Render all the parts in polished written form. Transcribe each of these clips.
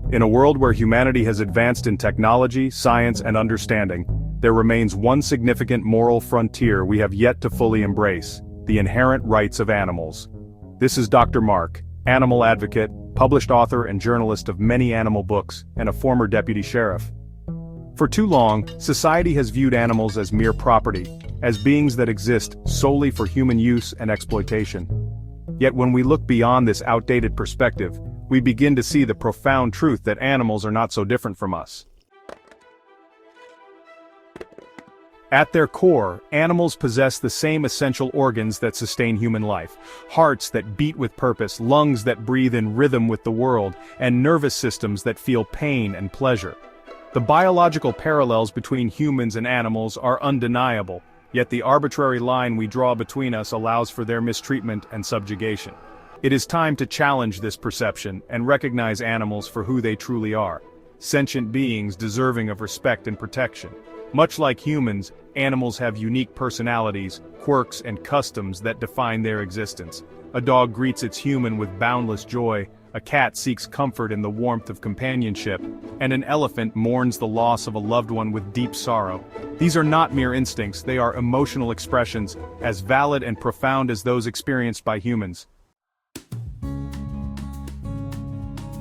In a world where humanity has advanced in technology, science, and understanding, there remains one significant moral frontier we have yet to fully embrace: the inherent rights of animals. This is Dr. Mark, animal advocate, published author and journalist of many animal books, and a former deputy sheriff. For too long, society has viewed animals as mere property, as beings that exist solely for human use and exploitation. Yet when we look beyond this outdated perspective, we begin to see the profound truth that animals are not so different from us. At their core, animals possess the same essential organs that sustain human life: hearts that beat with purpose, lungs that breathe in rhythm with the world, and nervous systems that feel pain and pleasure. The biological parallels between humans and animals are undeniable, yet the arbitrary line we draw between us allows for their mistreatment and subjugation. It is time to challenge this perception and recognize animals for who they truly are: sentient beings deserving of respect and protection. Much like humans, animals have unique personalities, quirks, and customs that define their existence. A dog greets its human with boundless joy, a cat seeks comfort in the warmth of companionship, and an elephant mourns the loss of a loved one with deep sorrow. These are not mere instincts, they are emotional expressions, as valid and profound as those experienced by humans.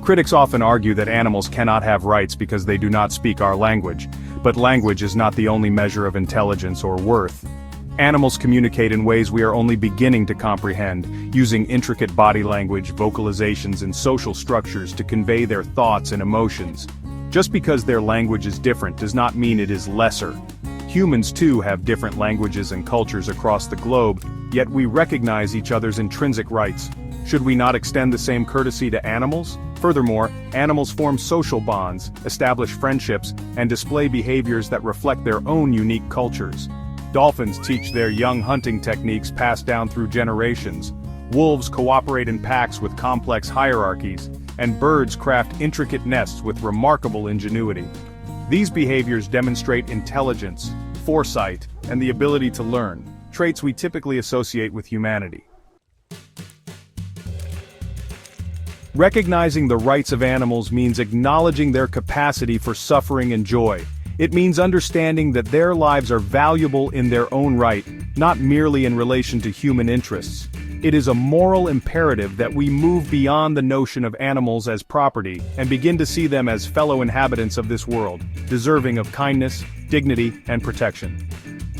Critics often argue that animals cannot have rights because they do not speak our language, but language is not the only measure of intelligence or worth. Animals communicate in ways we are only beginning to comprehend, using intricate body language, vocalizations, and social structures to convey their thoughts and emotions. Just because their language is different does not mean it is lesser. Humans too have different languages and cultures across the globe, yet we recognize each other's intrinsic rights. Should we not extend the same courtesy to animals? Furthermore, animals form social bonds, establish friendships, and display behaviors that reflect their own unique cultures. Dolphins teach their young hunting techniques passed down through generations. Wolves cooperate in packs with complex hierarchies, and birds craft intricate nests with remarkable ingenuity. These behaviors demonstrate intelligence, foresight, and the ability to learn, traits we typically associate with humanity. Recognizing the rights of animals means acknowledging their capacity for suffering and joy. It means understanding that their lives are valuable in their own right, not merely in relation to human interests. It is a moral imperative that we move beyond the notion of animals as property and begin to see them as fellow inhabitants of this world, deserving of kindness, dignity, and protection.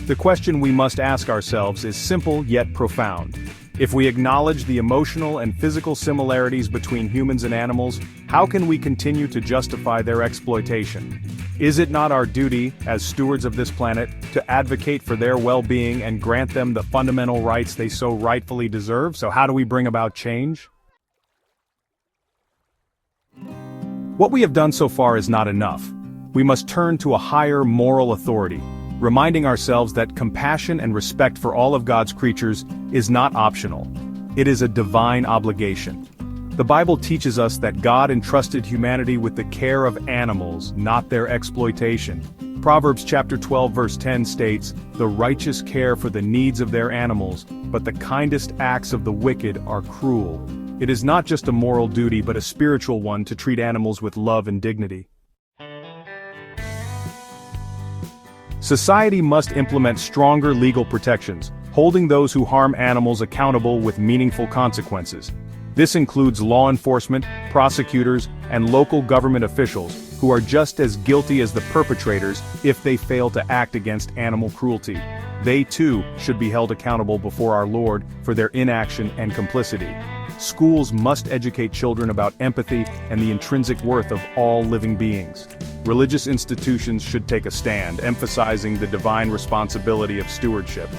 The question we must ask ourselves is simple yet profound. If we acknowledge the emotional and physical similarities between humans and animals, how can we continue to justify their exploitation? Is it not our duty, as stewards of this planet, to advocate for their well-being and grant them the fundamental rights they so rightfully deserve? So how do we bring about change? What we have done so far is not enough. We must turn to a higher moral authority, reminding ourselves that compassion and respect for all of God's creatures is not optional. It is a divine obligation. The Bible teaches us that God entrusted humanity with the care of animals, not their exploitation. Proverbs chapter 12 verse 10 states, "The righteous care for the needs of their animals, but the kindest acts of the wicked are cruel." It is not just a moral duty but a spiritual one to treat animals with love and dignity. Society must implement stronger legal protections, holding those who harm animals accountable with meaningful consequences. This includes law enforcement, prosecutors, and local government officials, who are just as guilty as the perpetrators if they fail to act against animal cruelty. They too should be held accountable before our Lord for their inaction and complicity. Schools must educate children about empathy and the intrinsic worth of all living beings. Religious institutions should take a stand, emphasizing the divine responsibility of stewardship.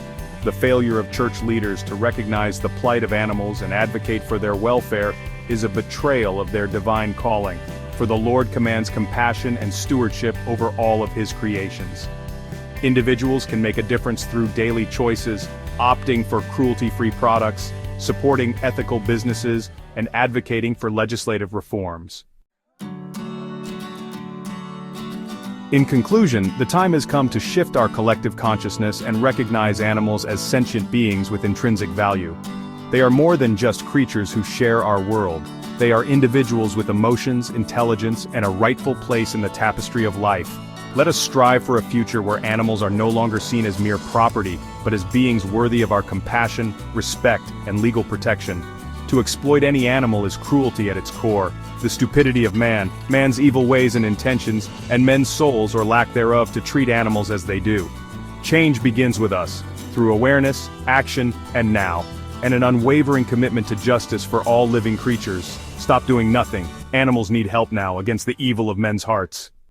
The failure of church leaders to recognize the plight of animals and advocate for their welfare is a betrayal of their divine calling, for the Lord commands compassion and stewardship over all of His creations. Individuals can make a difference through daily choices, opting for cruelty-free products, supporting ethical businesses, and advocating for legislative reforms. In conclusion, the time has come to shift our collective consciousness and recognize animals as sentient beings with intrinsic value. They are more than just creatures who share our world. They are individuals with emotions, intelligence, and a rightful place in the tapestry of life. Let us strive for a future where animals are no longer seen as mere property, but as beings worthy of our compassion, respect, and legal protection. To exploit any animal is cruelty at its core, the stupidity of man, man's evil ways and intentions, and men's souls or lack thereof to treat animals as they do. Change begins with us, through awareness, action, and now, and an unwavering commitment to justice for all living creatures. Stop doing nothing. Animals need help now against the evil of men's hearts.